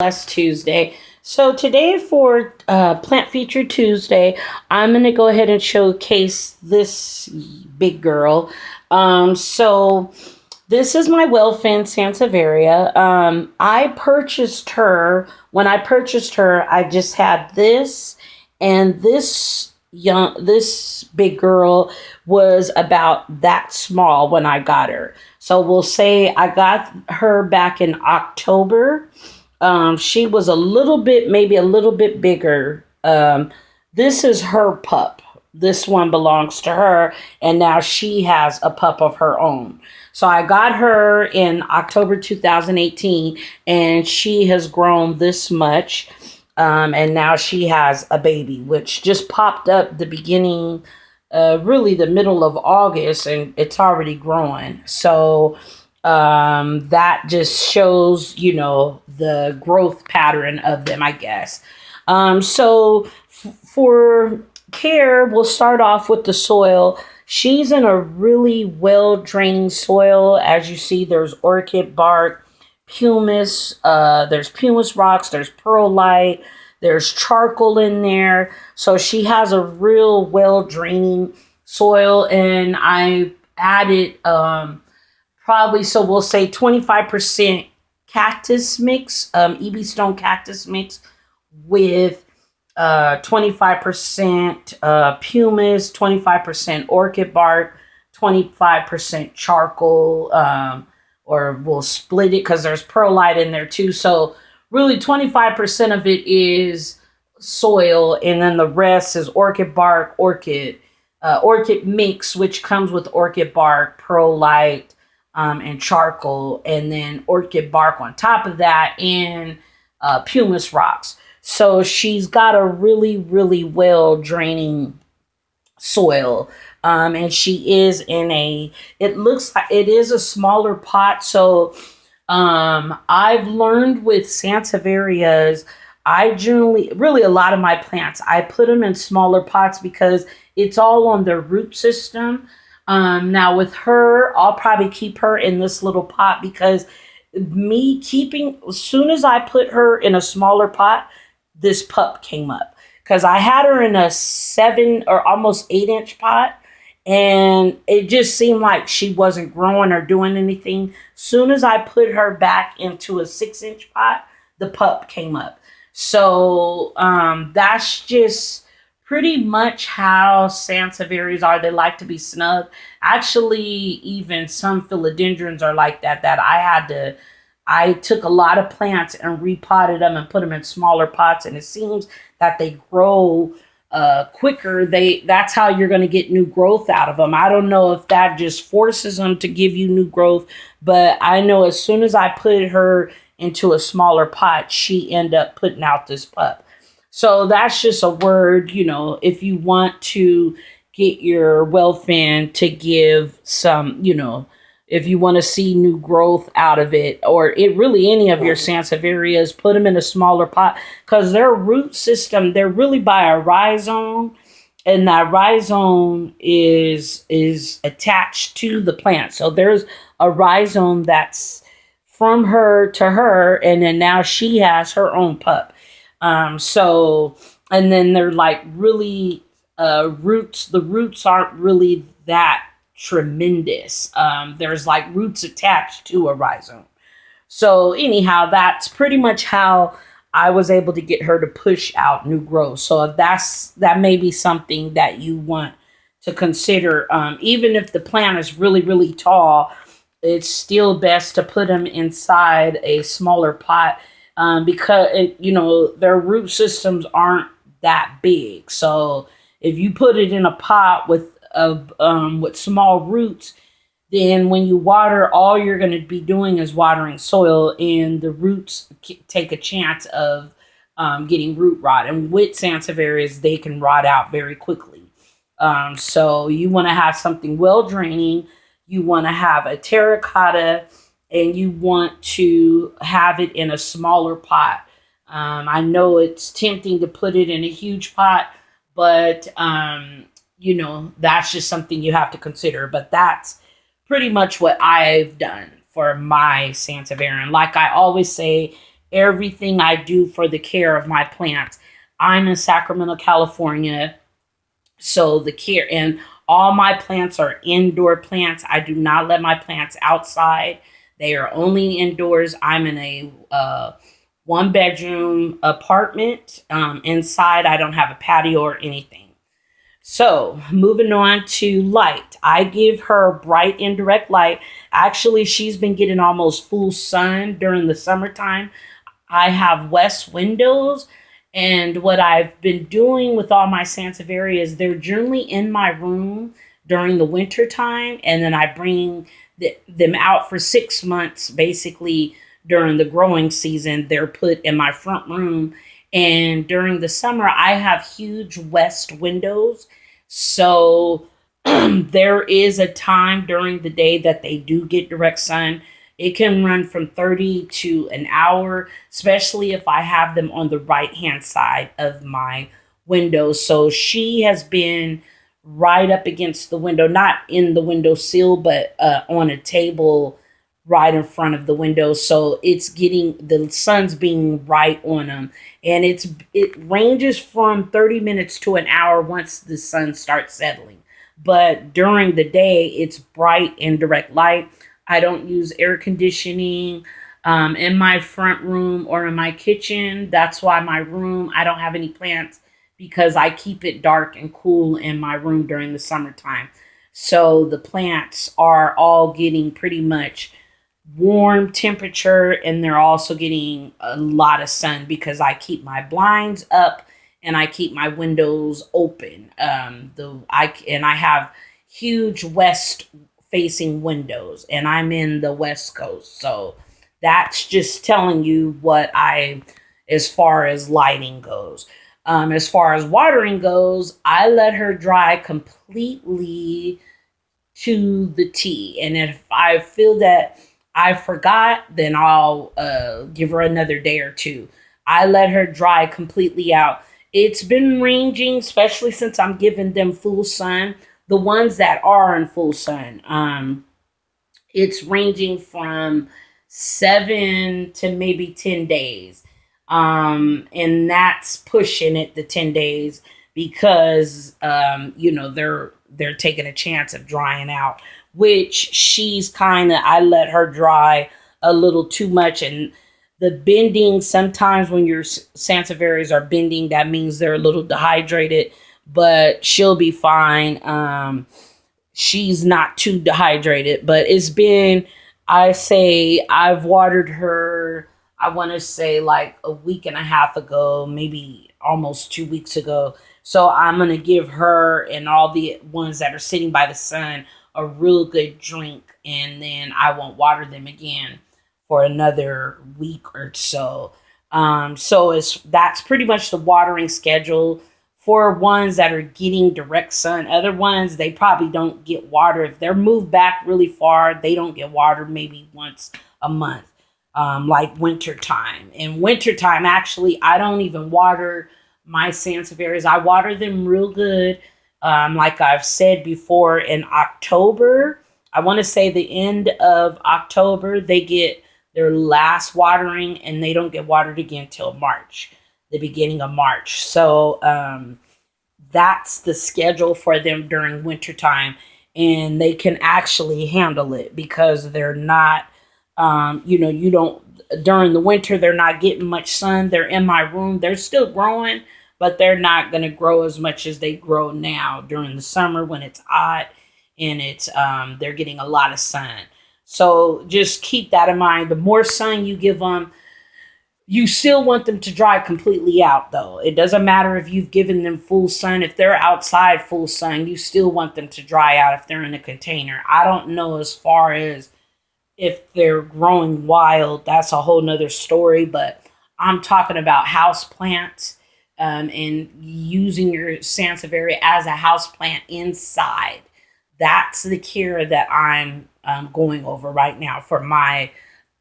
last Tuesday. So today for Plant Feature Tuesday, I'm going to go ahead and showcase this big girl. So this is my well-fed Sansevieria. I purchased her. When I purchased her, I just had this, and this big girl was about that small when I got her. So we'll say I got her back in October. She was maybe a little bit bigger. This is her pup. This one belongs to her, and now she has a pup of her own. So I got her in October 2018, and she has grown this much. And now she has a baby, which just popped up the beginning, really the middle of August, and it's already growing. So that just shows, the growth pattern of them, I guess. For care, we'll start off with the soil. She's in a really well-draining soil. As you see, there's orchid bark, pumice, there's pumice rocks, there's perlite, there's charcoal in there. So she has a real well-draining soil, and I added so we'll say 25% cactus mix, EB stone cactus mix with 25% pumice, 25% orchid bark, 25% charcoal, or we'll split it because there's perlite in there too. So really 25% of it is soil, and then the rest is orchid bark, orchid mix, which comes with orchid bark, perlite, and charcoal, and then orchid bark on top of that, and pumice rocks. So she's got a really, really well draining soil. And she is it looks like it is a smaller pot. So I've learned with Sansevierias, I generally, really a lot of my plants, I put them in smaller pots because it's all on their root system. Now with her, I'll probably keep her in this little pot because as soon as I put her in a smaller pot, this pup came up. Because I had her in a 7 or almost 8-inch pot, and it just seemed like she wasn't growing or doing anything. Soon as I put her back into a 6-inch pot, the pup came up. So that's just pretty much how Sansevierias are. They like to be snug. Actually, even some philodendrons are like that. I took a lot of plants and repotted them and put them in smaller pots, and it seems that they grow quicker. That's how you're going to get new growth out of them. I don't know if that just forces them to give you new growth, but I know as soon as I put her into a smaller pot, she ended up putting out this pup. So that's just a word, if you want to get your well-fan to give some, if you want to see new growth out of it, or any of your Sansevierias, put them in a smaller pot, because their root system, they're really by a rhizome, and that rhizome is attached to the plant. So there's a rhizome that's from her to her, and then now she has her own pup. And then they're like really roots. The roots aren't really that tremendous. There's like roots attached to a rhizome. So anyhow, that's pretty much how I was able to get her to push out new growth. So that may be something that you want to consider. Even if the plant is really, really tall, it's still best to put them inside a smaller pot, because their root systems aren't that big. So if you put it in a pot with small roots, then when you water, all you're going to be doing is watering soil, and the roots take a chance of getting root rot. And with Sansevierias, they can rot out very quickly. So you want to have something well draining. You want to have a terracotta, and you want to have it in a smaller pot. I know it's tempting to put it in a huge pot, but that's just something you have to consider. But that's pretty much what I've done for my Sansevieria. And like I always say, everything I do for the care of my plants. I'm in Sacramento, California, so the care and all my plants are indoor plants. I do not let my plants outside. They are only indoors. I'm in a one bedroom apartment. Inside, I don't have a patio or anything. So, moving on to light. I give her bright indirect light. Actually, she's been getting almost full sun during the summertime. I have west windows, and what I've been doing with all my Sansevieria is they're generally in my room during the winter time, and then I bring them out for 6 months, basically during the growing season. They're put in my front room, and during the summer, I have huge west windows. So there is a time during the day that they do get direct sun. It can run from 30 to an hour, especially if I have them on the right hand side of my window. So she has been right up against the window, not in the window sill, but on a table right in front of the window. So it's getting the sun's being right on them. And it ranges from 30 minutes to an hour once the sun starts settling. But during the day, it's bright and direct light. I don't use air conditioning in my front room or in my kitchen. That's why my room, I don't have any plants because I keep it dark and cool in my room during the summertime. So the plants are all getting pretty much warm temperature, and they're also getting a lot of sun because I keep my blinds up and I keep my windows open. I have huge west facing windows, and I'm in the West Coast. So that's just telling you what as far as lighting goes. As far as watering goes, I let her dry completely to the T. And if I feel that I forgot, then I'll give her another day or two. I let her dry completely out. It's been ranging, especially since I'm giving them full sun. The ones that are in full sun, it's ranging from 7 to maybe 10 days. And that's pushing it the 10 days because, they're taking a chance of drying out, which I let her dry a little too much. And the bending, sometimes when your Sansevierias are bending, that means they're a little dehydrated, but she'll be fine. She's not too dehydrated, but I've watered her, I want to say like a week and a half ago, maybe almost 2 weeks ago. So I'm going to give her and all the ones that are sitting by the sun a real good drink, and then I won't water them again for another week or so. That's pretty much the watering schedule for ones that are getting direct sun. Other ones, they probably don't get water. If they're moved back really far, they don't get water maybe once a month, like winter time. In winter time, actually, I don't even water my Sansevierias. I water them real good. Like I've said before, in October, I want to say the end of October, they get their last watering, and they don't get watered again till March, the beginning of March. So that's the schedule for them during wintertime, and they can actually handle it because they're not, during the winter, they're not getting much sun. They're in my room. They're still growing, but they're not going to grow as much as they grow now during the summer when it's hot and they're getting a lot of sun. So just keep that in mind. The more sun you give them, you still want them to dry completely out, though. It doesn't matter if you've given them full sun. If they're outside full sun, you still want them to dry out if they're in a container. I don't know as far as if they're growing wild. That's a whole nother story, but I'm talking about house plants. And using your Sansevieria as a houseplant inside. That's the care that I'm going over right now for my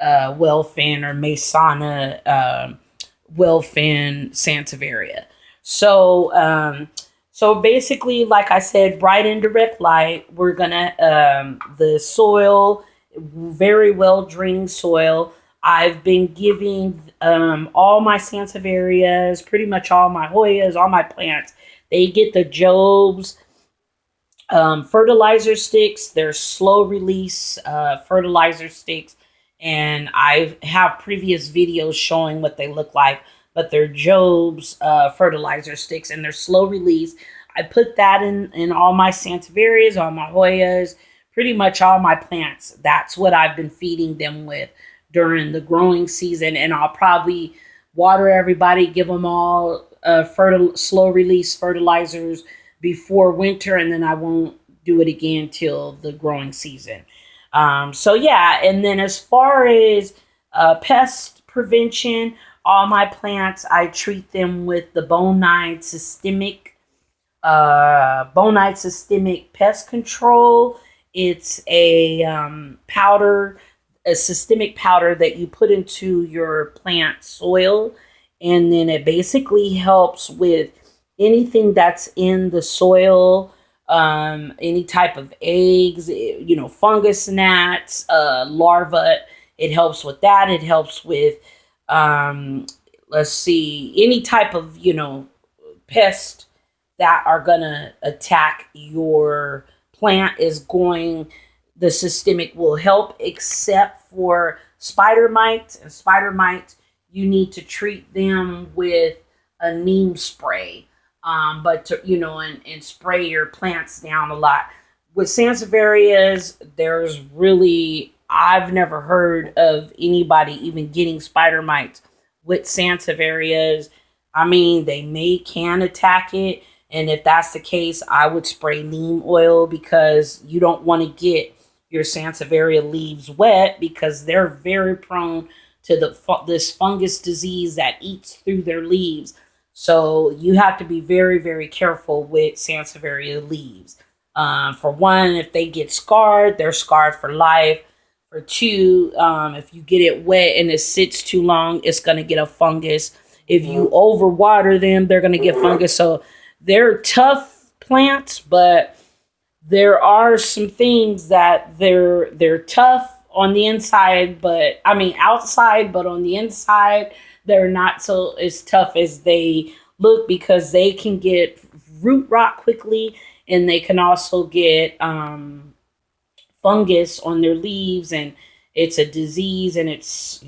Wellfin or Masoniana Wellfin Sansevieria. So basically, like I said, bright indirect light. We're gonna the soil, very well drained soil. I've been giving all my Sansevierias, pretty much all my Hoyas, all my plants. They get the Jobs fertilizer sticks. They're slow release fertilizer sticks. And I have previous videos showing what they look like. But they're Jobs fertilizer sticks, and they're slow release. I put that in all my Sansevierias, all my Hoyas, pretty much all my plants. That's what I've been feeding them with during the growing season. And I'll probably water everybody, give them all slow release fertilizers before winter, and then I won't do it again till the growing season. So yeah, and then as far as pest prevention, all my plants, I treat them with the Bonide systemic pest control. It's a powder, a systemic powder that you put into your plant soil, and then it basically helps with anything that's in the soil, any type of eggs, fungus gnats, larvae. It helps with that. It helps with, let's see, any type of, pest that are going to attack your plant the systemic will help, except for spider mites. And spider mites, you need to treat them with a neem spray. But and spray your plants down a lot. With Sansevierias, I've never heard of anybody even getting spider mites with Sansevierias. I mean, they can attack it, and if that's the case, I would spray neem oil, because you don't want to get your Sansevieria leaves wet, because they're very prone to this fungus disease that eats through their leaves. So you have to be very, very careful with Sansevieria leaves. For one, if they get scarred, they're scarred for life. For two, if you get it wet and it sits too long, it's going to get a fungus. If you overwater them, they're going to get fungus. So they're tough plants, but there are some things that they're tough on the inside, outside, but on the inside, they're not so as tough as they look, because they can get root rot quickly, and they can also get fungus on their leaves, and it's a disease, and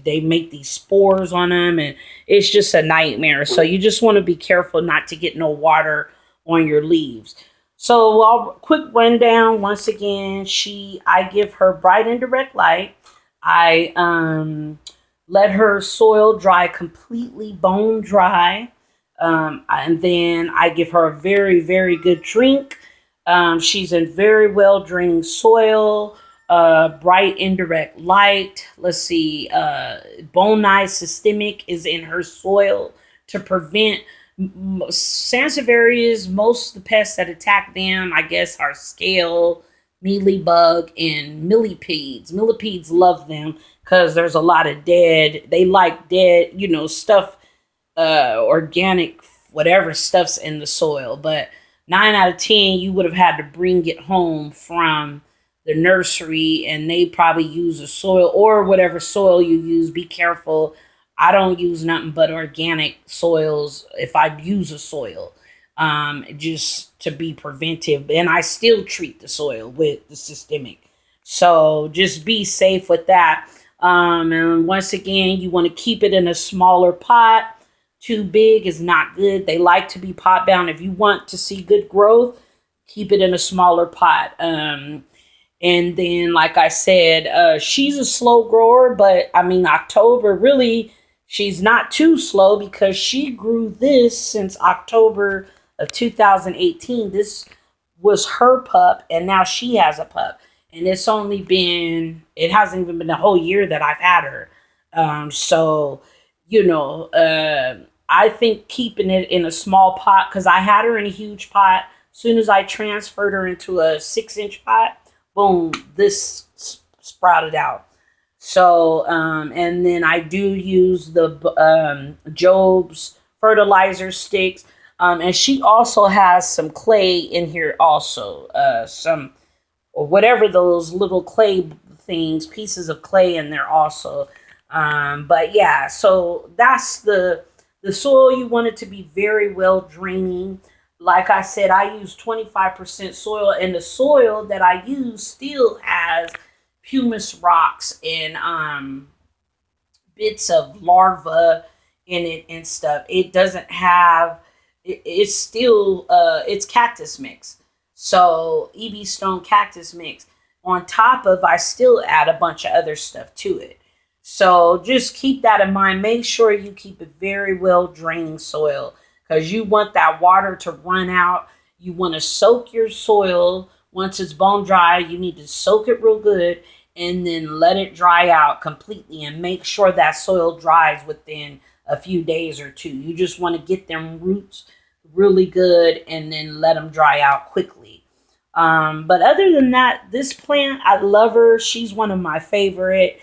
they make these spores on them, and it's just a nightmare. So you just want to be careful not to get no water on your leaves. So quick rundown. Once again, I give her bright and direct light. I let her soil dry completely, bone dry. And then I give her a very, very good drink. She's in very well draining soil, bright indirect light. Let's see, Bonide systemic is in her soil to prevent Sansevierias. Most of the pests that attack them, I guess, are scale, mealybug, and millipedes. Millipedes love them because there's a lot of they like dead, stuff, organic, whatever stuff's in the soil. But 9 out of 10, you would have had to bring it home from the nursery, and they probably use a soil, or whatever soil you use. Be careful. I don't use nothing but organic soils if I use a soil, just to be preventive. And I still treat the soil with the systemic. So just be safe with that. And once again, you want to keep it in a smaller pot. Too big is not good. They like to be pot bound. If you want to see good growth, keep it in a smaller pot. And then, like I said, she's a slow grower, but October, really, she's not too slow, because she grew this since October of 2018. This was her pup, and now she has a pup. And it hasn't even been a whole year that I've had her. I think keeping it in a small pot, because I had her in a huge pot. As soon as I transferred her into a 6-inch pot, boom, this sprouted out. So, and then I do use the Job's fertilizer sticks. And she also has some clay in here also. Or whatever those little clay things, pieces of clay in there also. But yeah, so that's the soil. You want it to be very well draining. Like I said, I use 25% soil, and the soil that I use still has humus rocks and bits of larva in it and stuff. It doesn't have it's still it's cactus mix. So EB stone cactus mix. On top of, I still add a bunch of other stuff to it. So just keep that in mind. Make sure you keep it very well draining soil, because you want that water to run out. You want to soak your soil. Once it's bone dry, you need to soak it real good and then let it dry out completely, and make sure that soil dries within a few days or two. You just want to get them roots really good and then let them dry out quickly. But other than that, this plant, I love her. She's one of my favorite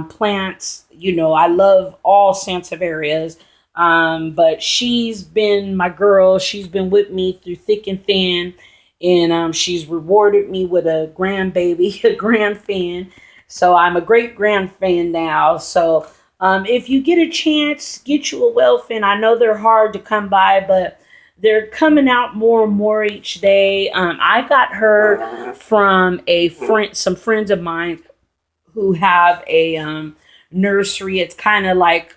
plants. You know, I love all Sansevierias. But she's been my girl. She's been with me through thick and thin. And she's rewarded me with a grandbaby, a grand fan. So I'm a great grand fan now. So if you get a chance, get you a well fin. I know they're hard to come by, but they're coming out more and more each day. I got her from some friends of mine who have a nursery. It's kind of like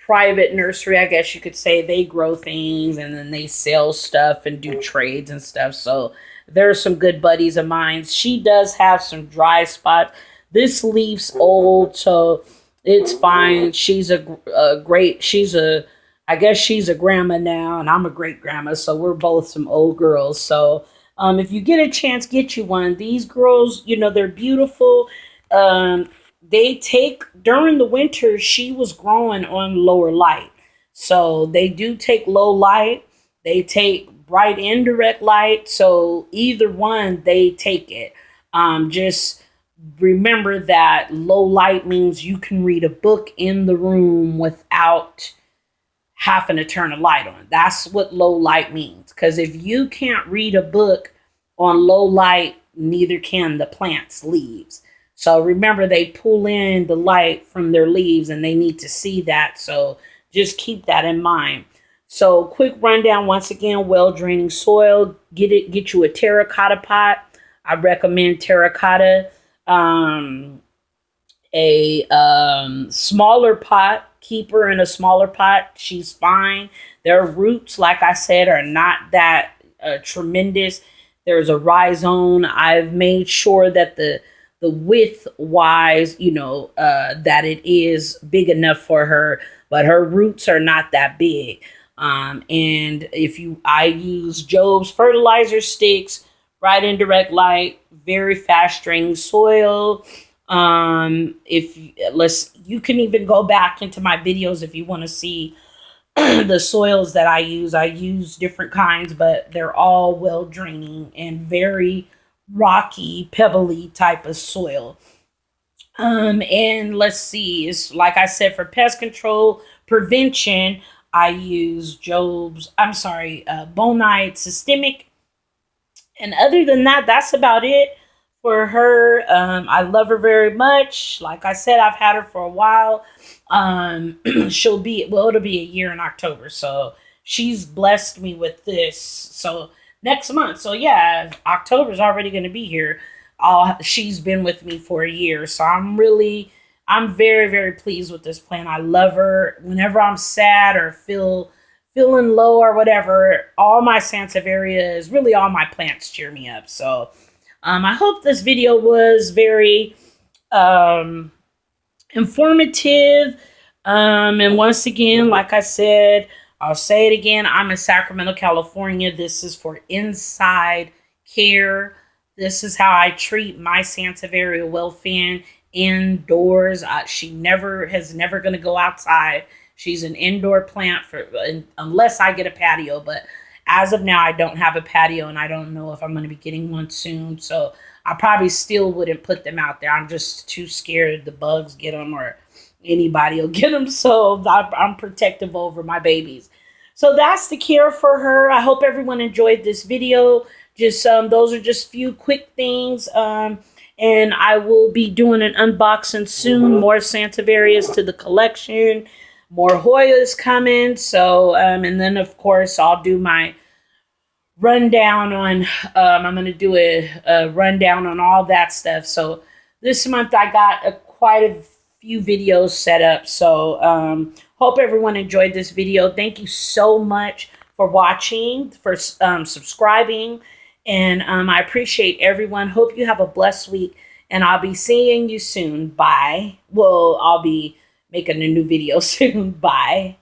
private nursery, I guess you could say. They grow things and then they sell stuff and do trades and stuff. So there's some good buddies of mine. She does have some dry spots. This leaf's old, so it's fine. She's I guess she's a grandma now, and I'm a great grandma, so we're both some old girls. So if you get a chance, get you one. These girls, you know, they're beautiful. They take, during the winter, she was growing on lower light. So they do take low light. They take bright indirect light. So either one, they take it. Just remember that low light means you can read a book in the room without having to turn a light on. That's what low light means. Because if you can't read a book on low light, neither can the plant's leaves. So remember, they pull in the light from their leaves and they need to see that. So just keep that in mind. So quick rundown once again: well draining soil. Get you a terracotta pot. I recommend terracotta. Smaller pot. Keep her in a smaller pot. She's fine. Their roots, like I said, are not that tremendous. There's a rhizome. I've made sure that the width wise, you know, that it is big enough for her, but her roots are not that big. And I use Job's fertilizer sticks, bright indirect light, very fast draining soil. You can even go back into my videos if you want to see the soils that I use. I use different kinds, but they're all well draining and very rocky, pebbly type of soil. And let's see, it's like I said, for pest control prevention, I use Bonite Systemic. And other than that, that's about it for her. I love her very much. Like I said, I've had her for a while. It'll be a year in October. So she's blessed me with this. So next month. So yeah, October's already going to be here. She's been with me for a year. So I'm very, very pleased with this plant. I love her. Whenever I'm sad or feeling low or whatever, all my Sansevierias, really all my plants cheer me up. So I hope this video was very informative. And once again, like I said, I'll say it again, I'm in Sacramento, California. This is for inside care. This is how I treat my Sansevieria well fin indoors. She is never going to go outside. She's an indoor plant unless I get a patio. But as of now, I don't have a patio, and I don't know if I'm going to be getting one soon. So I probably still wouldn't put them out there. I'm just too scared the bugs get them or anybody will get them. So I'm protective over my babies. So that's the care for her. I hope everyone enjoyed this video. Just those are just few quick things. And And I will be doing an unboxing soon. More Sansevierias to the collection. More Hoyas coming. So, and then of course I'll do my rundown on, I'm going to do a rundown on all that stuff. So this month I got quite a few videos set up. So hope everyone enjoyed this video. Thank you so much for watching, for subscribing. And I appreciate everyone. Hope you have a blessed week. And I'll be seeing you soon. Bye. Well, I'll be making a new video soon. Bye.